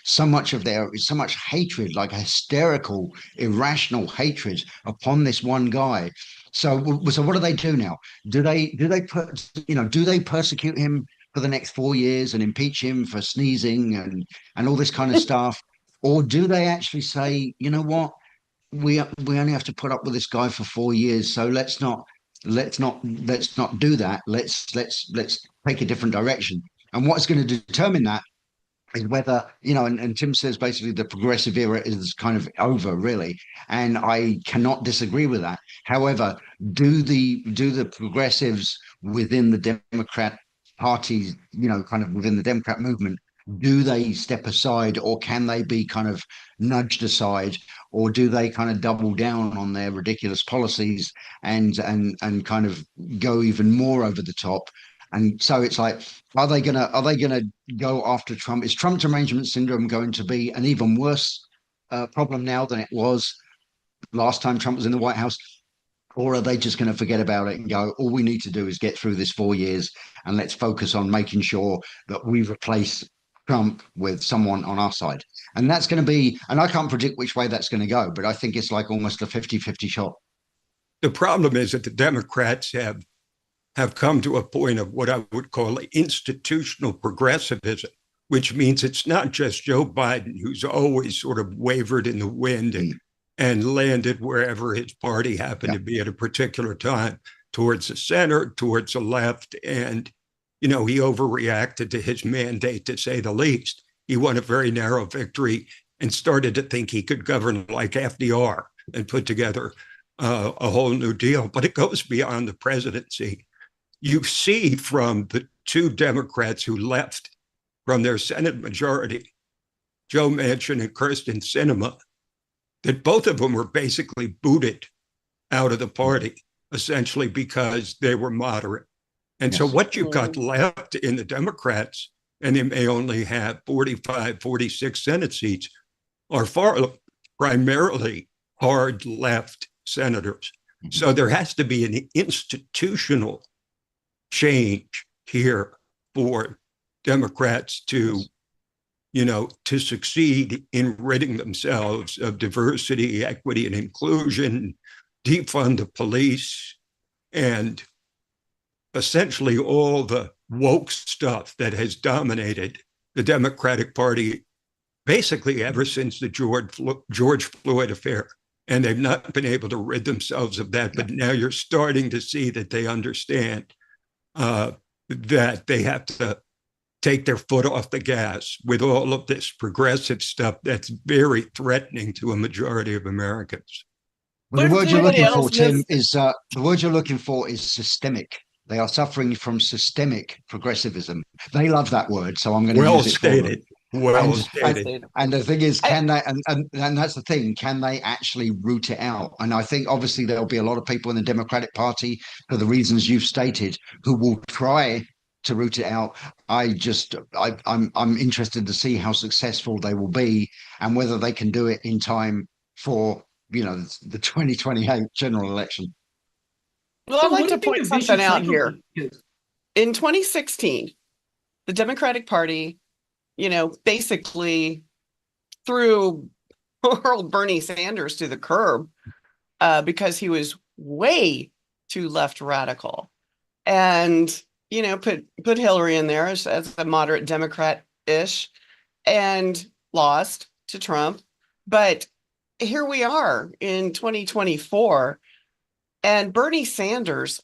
so much hatred, like a hysterical, irrational hatred, upon this one guy. So what do they do now? Do they persecute him for the next 4 years and impeach him for sneezing and all this kind of stuff, or do they actually say, you know what? We only have to put up with this guy for 4 years, so let's not do that. Let's take a different direction. And what's going to determine that is whether, and Tim says basically the progressive era is kind of over, really, and I cannot disagree with that. However, do the progressives within the Democrat Party, kind of within the Democrat movement, do they step aside, or can they be kind of nudged aside, or do they kind of double down on their ridiculous policies and kind of go even more over the top? And so it's like, are they gonna go after Trump? Is Trump derangement syndrome going to be an even worse problem now than it was last time Trump was in the White House? Or are they just going to forget about it and go, all we need to do is get through this 4 years and let's focus on making sure that we replace Trump with someone on our side? And that's going to be, and I can't predict which way that's going to go, but I think it's like almost a 50-50 shot. The problem is that the Democrats have come to a point of what I would call institutional progressivism, which means it's not just Joe Biden, who's always sort of wavered in the wind and landed wherever his party happened to be at a particular time, towards the center, towards the left. And, he overreacted to his mandate, to say the least. He won a very narrow victory and started to think he could govern like FDR and put together a whole new deal. But it goes beyond the presidency. You see from the two Democrats who left from their Senate majority, Joe Manchin and Kyrsten Sinema, that both of them were basically booted out of the party, essentially because they were moderate. And so what you've got left in the Democrats, and they may only have 45, 46 Senate seats, are primarily hard left senators. So there has to be an institutional change here for Democrats to, to succeed in ridding themselves of diversity, equity, and inclusion, defund the police, and essentially all the woke stuff that has dominated the Democratic Party basically ever since the George Floyd affair. And they've not been able to rid themselves of that. But now you're starting to see that they understand that they have to take their foot off the gas with all of this progressive stuff that's very threatening to a majority of Americans. Well, the word you're looking for, Tim, is the word you're looking for is systemic. They are suffering from systemic progressivism. They love that word, so I'm going to use it for them. Well stated. And the thing is, can they? And that's the thing. Can they actually root it out? And I think obviously there'll be a lot of people in the Democratic Party for the reasons you've stated who will try to root it out. I'm interested to see how successful they will be and whether they can do it in time for the 2028 general election. Well, I'd like to point something out here. In 2016, the Democratic Party, basically threw hurled Bernie Sanders to the curb because he was way too left radical, and put Hillary in there as a moderate Democrat-ish, and lost to Trump. But here we are in 2024, and Bernie Sanders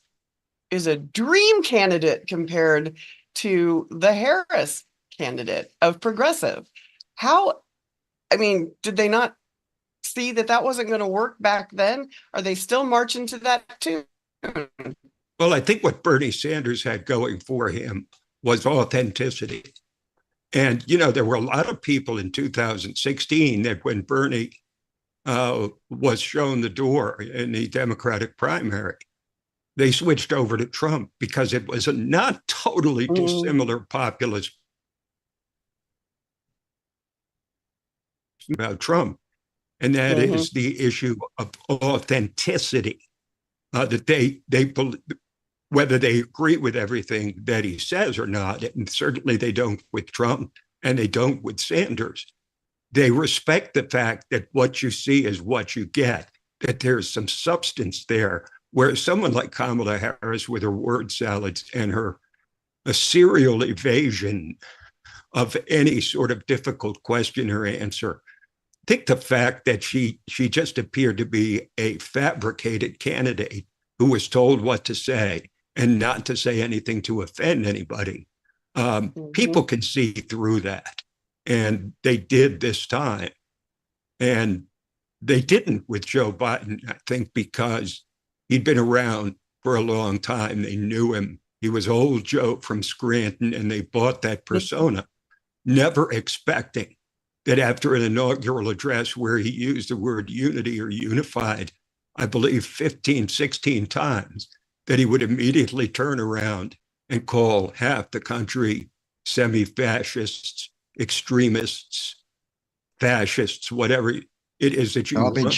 is a dream candidate compared to the Harris candidate of progressive. Did they not see that wasn't going to work back then? Are they still marching to that too? Well, I think what Bernie Sanders had going for him was authenticity. And, there were a lot of people in 2016 that when Bernie was shown the door in the Democratic primary, they switched over to Trump because it was a not totally dissimilar populist about Trump. And that is the issue of authenticity, that they whether they agree with everything that he says or not, and certainly they don't with Trump and they don't with Sanders. They respect the fact that what you see is what you get, that there's some substance there, whereas someone like Kamala Harris with her word salads and a serial evasion of any sort of difficult question or answer. I think the fact that she just appeared to be a fabricated candidate who was told what to say and not to say anything to offend anybody. People can see through that. And they did this time. And they didn't with Joe Biden, I think, because he'd been around for a long time. They knew him. He was old Joe from Scranton, and they bought that persona, never expecting that after an inaugural address where he used the word unity or unified, I believe 15, 16 times, that he would immediately turn around and call half the country semi-fascists, extremists, fascists, whatever it is that you want.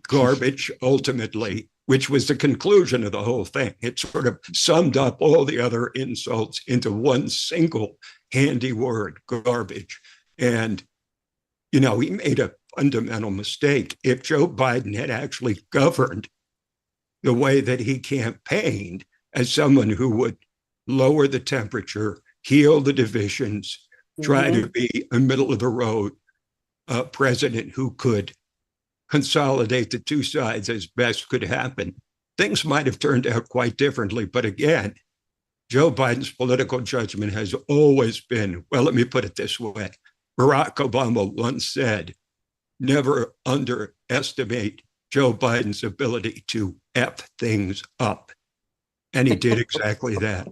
Garbage, ultimately, which was the conclusion of the whole thing. It sort of summed up all the other insults into one single handy word, garbage. And, he made a fundamental mistake. If Joe Biden had actually governed the way that he campaigned as someone who would lower the temperature, heal the divisions, try to be a middle of the road president who could consolidate the two sides as best could happen, things might have turned out quite differently. But again, Joe Biden's political judgment has always been, well, let me put it this way. Barack Obama once said, never underestimate Joe Biden's ability to F things up. And he did exactly that.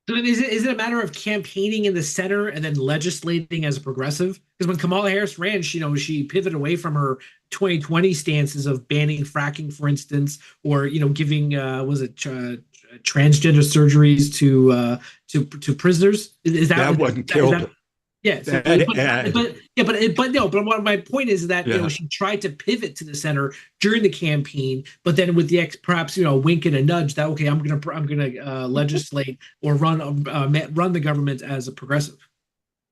So is it a matter of campaigning in the center and then legislating as a progressive? Because when Kamala Harris ran, she pivoted away from her 2020 stances of banning fracking, for instance, or giving transgender surgeries to prisoners. Is that wasn't killed? Yeah, so, but my point is that she tried to pivot to the center during the campaign, but then with the perhaps wink and a nudge that okay, I'm gonna legislate or run the government as a progressive.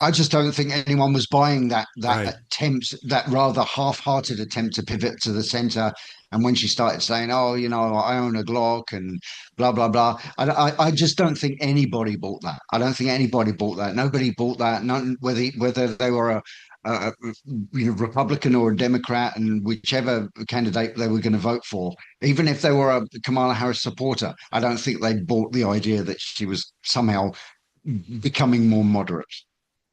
I just don't think anyone was buying that Right. attempt, that rather half-hearted attempt to pivot to the center. And when she started saying, "Oh, I own a Glock," and blah blah blah, I just don't think anybody bought that. I don't think anybody bought that. Nobody bought that. None, whether they were a Republican or a Democrat, and whichever candidate they were going to vote for, even if they were a Kamala Harris supporter, I don't think they bought the idea that she was somehow becoming more moderate.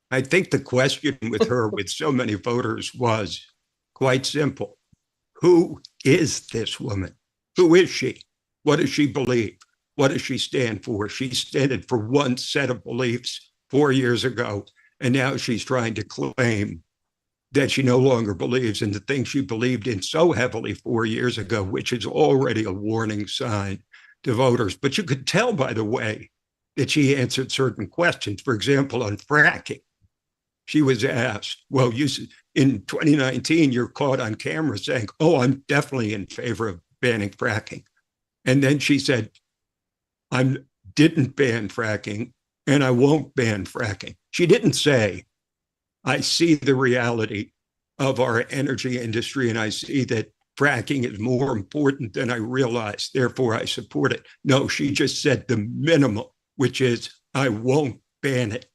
I think the question with her, with so many voters, was quite simple. Who is this woman? Who is she? What does she believe? What does she stand for? She stood for one set of beliefs 4 years ago, and now she's trying to claim that she no longer believes in the things she believed in so heavily 4 years ago, which is already a warning sign to voters. But you could tell, by the way, that she answered certain questions. For example, on fracking. She was asked, well, in 2019, you're caught on camera saying, oh, I'm definitely in favor of banning fracking. And then she said, I didn't ban fracking and I won't ban fracking. She didn't say, I see the reality of our energy industry and I see that fracking is more important than I realized, therefore I support it. No, she just said the minimum, which is I won't ban it.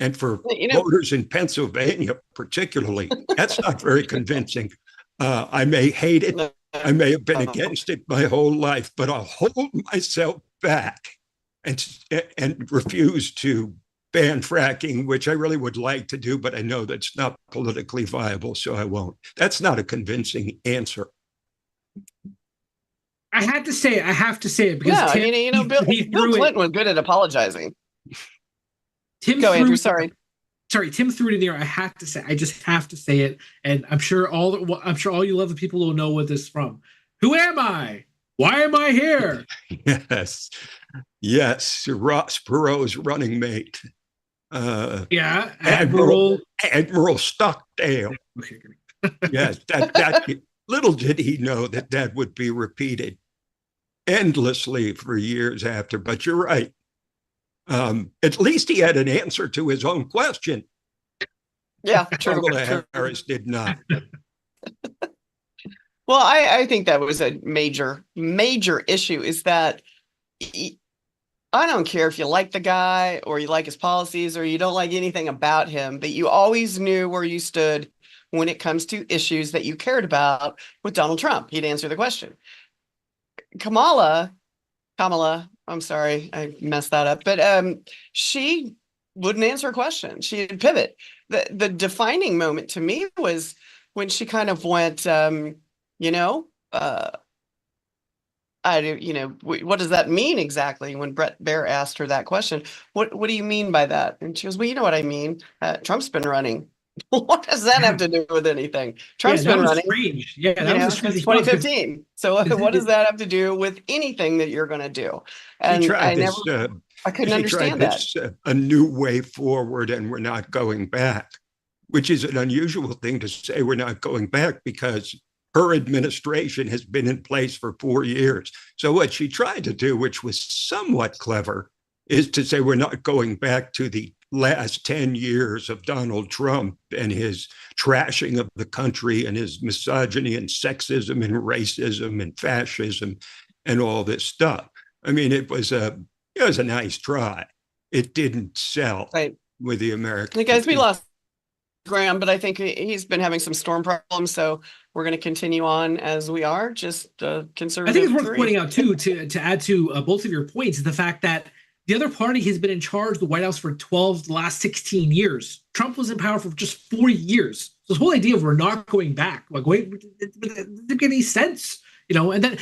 And for voters in Pennsylvania, particularly, that's not very convincing. I may hate it. I may have been against it my whole life, but I'll hold myself back and refuse to ban fracking, which I really would like to do, but I know that's not politically viable, so I won't. That's not a convincing answer. I have to say it because Bill Clinton was good at apologizing. Tim Andrew. Sorry, Tim threw it in there. I just have to say it, and I'm sure all you lovely people will know what this is from. Who am I? Why am I here? Yes, Ross Perot's running mate. Admiral Stockdale. Okay, yes, that little did he know that would be repeated endlessly for years after. But you're right. At least he had an answer to his own question. Yeah, true. Kamala Harris did not. Well, I think that was a major issue is that I don't care if you like the guy or you like his policies or you don't like anything about him, but you always knew where you stood when it comes to issues that you cared about with Donald Trump. He'd answer the question. Kamala, I'm sorry, I messed that up, but she wouldn't answer a question. She'd pivot. The defining moment to me was when she kind of went, what does that mean exactly? When Brett Baer asked her that question, what do you mean by that? And she goes, well, you know what I mean. Trump's been running. What does that have to do with anything? Trump's been running. Strange. Yeah, that was since 2015. So what does that have to do with anything that you're going to do? And I couldn't understand that. A new way forward, and we're not going back, which is an unusual thing to say. We're not going back because her administration has been in place for 4 years. So what she tried to do, which was somewhat clever, is to say we're not going back to the last 10 years of Donald Trump and his trashing of the country and his misogyny and sexism and racism and fascism and all this stuff. I mean, it was a nice try. It didn't sell with the American. The guys, we lost Graham, but I think he's been having some storm problems, so we're going to continue on as we are, just conservative. I think it's worth pointing out, too, to add to both of your points, the fact that the other party has been in charge of the White House for the last 16 years. Trump was in power for just 4 years. So this whole idea of we're not going back, it doesn't make any sense, And then,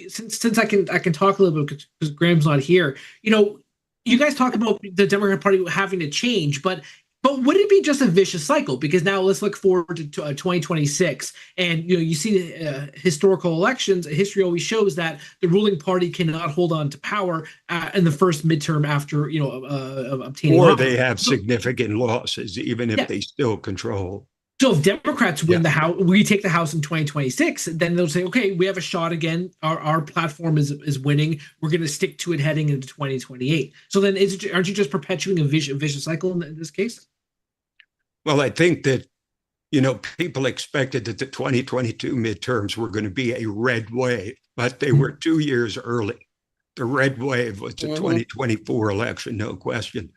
since I can talk a little bit because Graham's not here, you guys talk about the Democratic Party having to change, but But would it be just a vicious cycle? Because now let's look forward to 2026, and you see historical elections. History always shows that the ruling party cannot hold on to power in the first midterm after obtaining or office. they have significant losses, even if they still control. So if Democrats win the House, we take the House in 2026, then they'll say, okay, we have a shot again. Our platform is winning. We're going to stick to it heading into 2028. So then aren't you just perpetuating a vicious cycle in this case? Well, I think that, people expected that the 2022 midterms were going to be a red wave, but they were 2 years early. The red wave was the 2024 election, no question.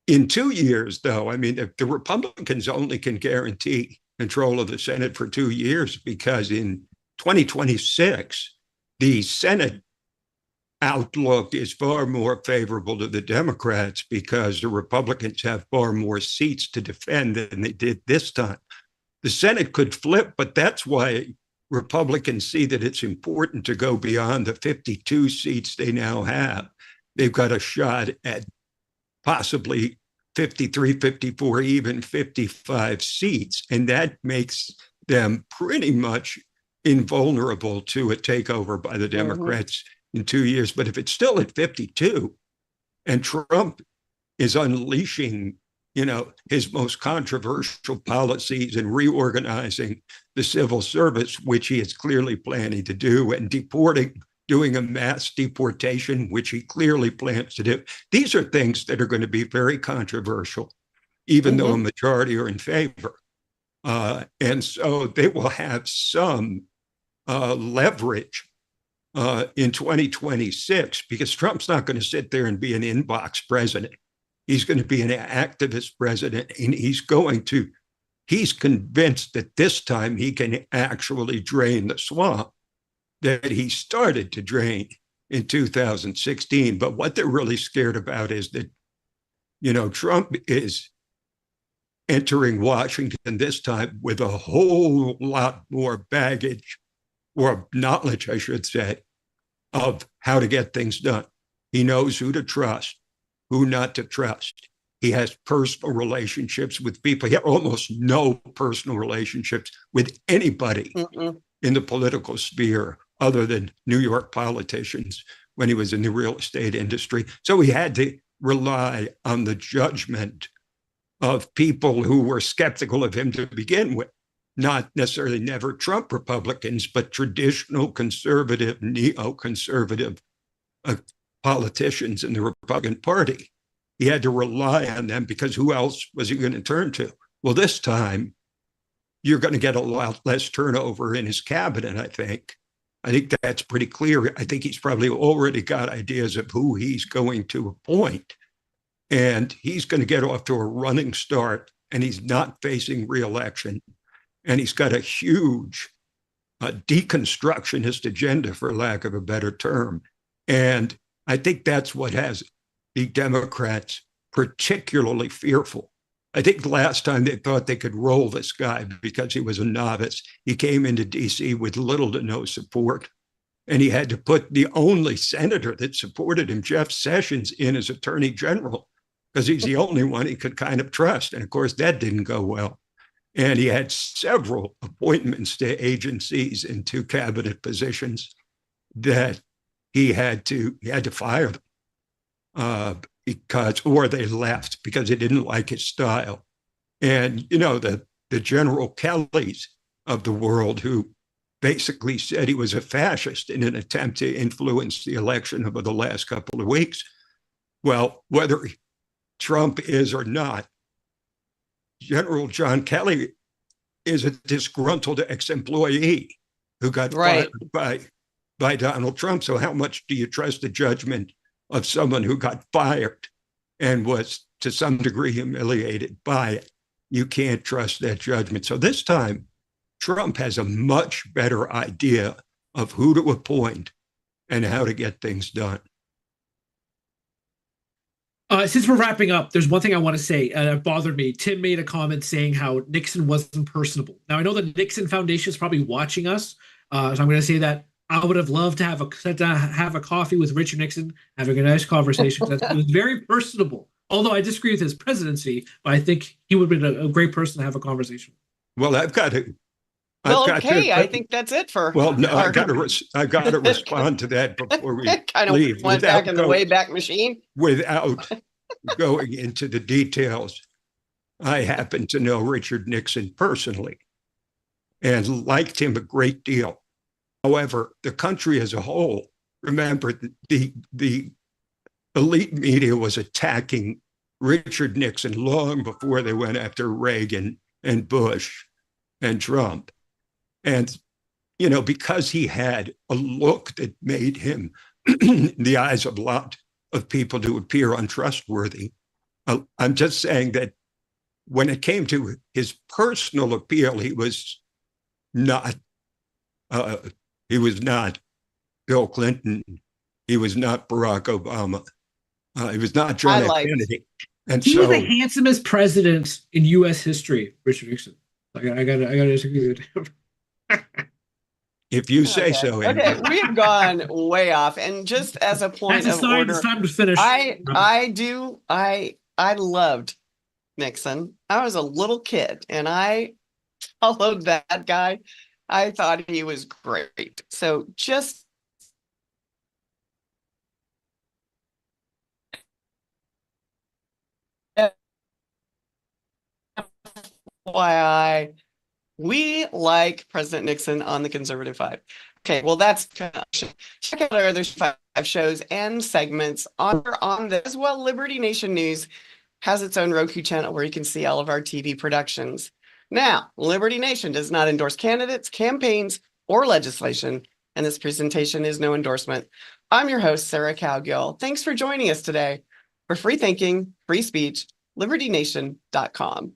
In 2 years, though, I mean, the Republicans only can guarantee control of the Senate for 2 years, because in 2026, the Senate outlook is far more favorable to the Democrats, because the Republicans have far more seats to defend than they did this time. The Senate could flip, but that's why Republicans see that it's important to go beyond the 52 seats they now have. They've got a shot at possibly 53, 54, even 55 seats. And that makes them pretty much invulnerable to a takeover by the Democrats in 2 years. But if it's still at 52 and Trump is unleashing, his most controversial policies and reorganizing the civil service, which he is clearly planning to do, and doing a mass deportation, which he clearly plans to do. These are things that are going to be very controversial, even though a majority are in favor. And so they will have some leverage in 2026, because Trump's not going to sit there and be an inbox president. He's going to be an activist president, and he's convinced that this time he can actually drain the swamp that he started to drain in 2016. But what they're really scared about is that, Trump is entering Washington this time with a whole lot more baggage, or knowledge, I should say, of how to get things done. He knows who to trust, who not to trust. He has personal relationships with people. He has almost no personal relationships with anybody in the political sphere other than New York politicians when he was in the real estate industry. So he had to rely on the judgment of people who were skeptical of him to begin with. Not necessarily never Trump Republicans, but traditional conservative, neoconservative politicians in the Republican Party. He had to rely on them, because who else was he going to turn to? Well, this time, you're going to get a lot less turnover in his cabinet, I think. I think that's pretty clear. I think he's probably already got ideas of who he's going to appoint. And he's going to get off to a running start, and he's not facing re-election. And he's got a huge deconstructionist agenda, for lack of a better term. And I think that's what has the Democrats particularly fearful. I think the last time they thought they could roll this guy because he was a novice, he came into D.C. with little to no support. And he had to put the only senator that supported him, Jeff Sessions, in as Attorney General, because he's the only one he could kind of trust. And of course, that didn't go well. And he had several appointments to agencies and to cabinet positions that he had to fire them or they left because they didn't like his style. And, the General Kellys of the world, who basically said he was a fascist in an attempt to influence the election over the last couple of weeks. Well, whether Trump is or not, General John Kelly is a disgruntled ex-employee who got fired by Donald Trump. So how much do you trust the judgment of someone who got fired and was to some degree humiliated by it? You can't trust that judgment. So this time, Trump has a much better idea of who to appoint and how to get things done. Since we're wrapping up, there's one thing I want to say that bothered me. Tim made a comment saying how Nixon wasn't personable. Now, I know the Nixon Foundation is probably watching us, so I'm going to say that I would have loved to have a coffee with Richard Nixon, having a nice conversation. It was very personable Although I disagree with his presidency, but I think he would have been a great person to have a conversation. Well, I've got to. Well, okay, I think that's it for. Well, no, I got to respond to that before we kind of leave. went back in the Wayback Machine. Without going into the details, I happen to know Richard Nixon personally and liked him a great deal. However, the country as a whole, remember, the elite media was attacking Richard Nixon long before they went after Reagan and Bush and Trump. And, you know, because he had a look that made him, in the eyes of a lot of people, to appear untrustworthy. I'm just saying that when it came to his personal appeal, he was not Bill Clinton. He was not Barack Obama. He was not John F. Kennedy. And he was the handsomest president in U.S. history, Richard Nixon. I gotta disagree with him. If you say so. Okay, we've gone way off. And just as a point of order, it's time to finish. I loved Nixon. I was a little kid and I followed that guy. I thought he was great. So just FYI, we like President Nixon on the Conservative Five. Okay, well, that's check out our other 5 shows and segments on this as well. Liberty Nation News has its own Roku channel where you can see all of our TV productions. Now, Liberty Nation does not endorse candidates, campaigns, or legislation, and this presentation is no endorsement. I'm your host, Sarah Cowgill. Thanks for joining us today. For free thinking, free speech, libertynation.com.